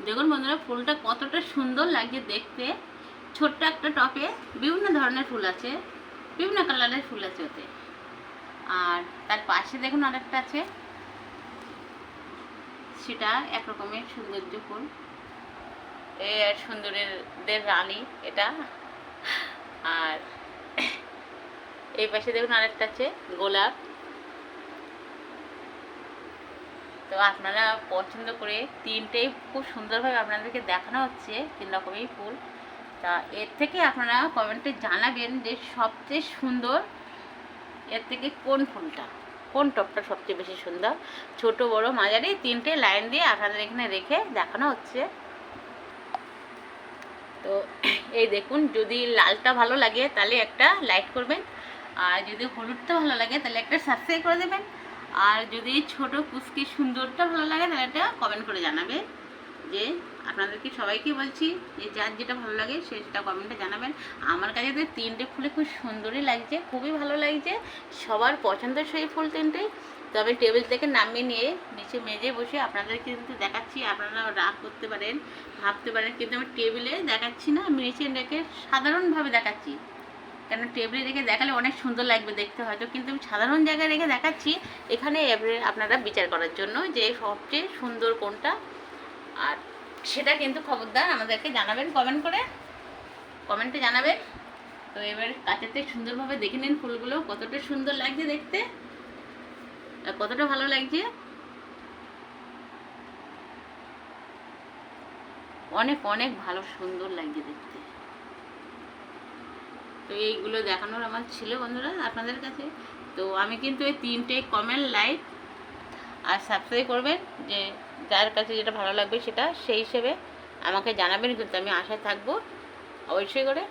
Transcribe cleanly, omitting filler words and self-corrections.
দেখুন বন্ধুরা, ফুলটা কতটা সুন্দর লাগছে দেখতে। ছোট্ট একটা টপে বিভিন্ন ধরনের ফুল আছে, বিভিন্ন কালারের ফুল আছে ওতে। আর তার পাশে দেখুন আরেকটা আছে, সেটা একরকমের সৌন্দর্য ফুল। সুন্দরীদের রানী এটা। আর এই পাশে দেখুন আরেকটা আছে গোলাপ। তো আপনারা পছন্দ করে তিনটেই খুব সুন্দরভাবে আপনাদেরকে দেখানো হচ্ছে, তিন রকমের ফুল। তা এর থেকে আপনারা কমেন্টে জানাবেন যে সবচেয়ে সুন্দর এর থেকে কোন ফুলটা, কোন টপটা সবচেয়ে বেশি সুন্দর। ছোট বড় মাঝারি তিনটে লাইন দিয়ে আপনাদের এখানে রেখে দেখানো হচ্ছে। তো এই দেখুন, যদি লালটা ভালো লাগে তাহলে একটা লাইক করবেন, আর যদি হলুদটা ভালো লাগে তাহলে একটা সাবস্ক্রাইব করে দেবেন, আর যদি ছোট কুচকি সুন্দরটা ভালো লাগে তাহলে একটা কমেন্ট করে জানাবেন। যে আপনাদেরকে সবাইকে বলছি যে যার যেটা ভালো লাগে সেটা কমেন্টে জানাবেন। আমার কাছে তো তিনটে ফুলে খুব সুন্দরই লাগছে, খুবই ভালো লাগছে, সবার পছন্দের সেই ফুল তিনটেই। তো আমি টেবিল থেকে নামিয়ে নিয়ে নিচে মেজে বসে আপনাদের কিন্তু দেখাচ্ছি। আপনারা রাগ করতে পারেন, ভাবতে পারেন, কিন্তু আমি টেবিলে দেখাচ্ছি না, আমি নিচে রেখে সাধারণভাবে দেখাচ্ছি। কেন টেবিলে রেখে দেখালে অনেক সুন্দর লাগবে দেখতে হয়তো, কিন্তু আমি সাধারণ জায়গায় রেখে দেখাচ্ছি এখানে আপনারা বিচার করার জন্য যে সবচেয়ে সুন্দর কোনটা। আর সেটা কিন্তু খবরদার আমাদেরকে জানাবেন, কমেন্টে জানাবেন। তো এবার কাছেতে সুন্দরভাবে দেখে নিন ফুলগুলো কতটা সুন্দর লাগছে দেখতে, আর কতটা ভালো লাগছে। অনেক অনেক ভালো সুন্দর লাগছে দেখতে। তো এইগুলো দেখানোর আমার ছিল বন্ধুরা আপনাদের কাছে। তো আমি কিন্তু এই তিনটে কমেন্ট, লাইক আর সাবস্ক্রাইব করবেন, যে যার কাছে যেটা ভালো লাগবে সেটা সেই হিসেবে আমাকে জানাবেন, কিন্তু আমি আশায় থাকবো অবশ্যই করে।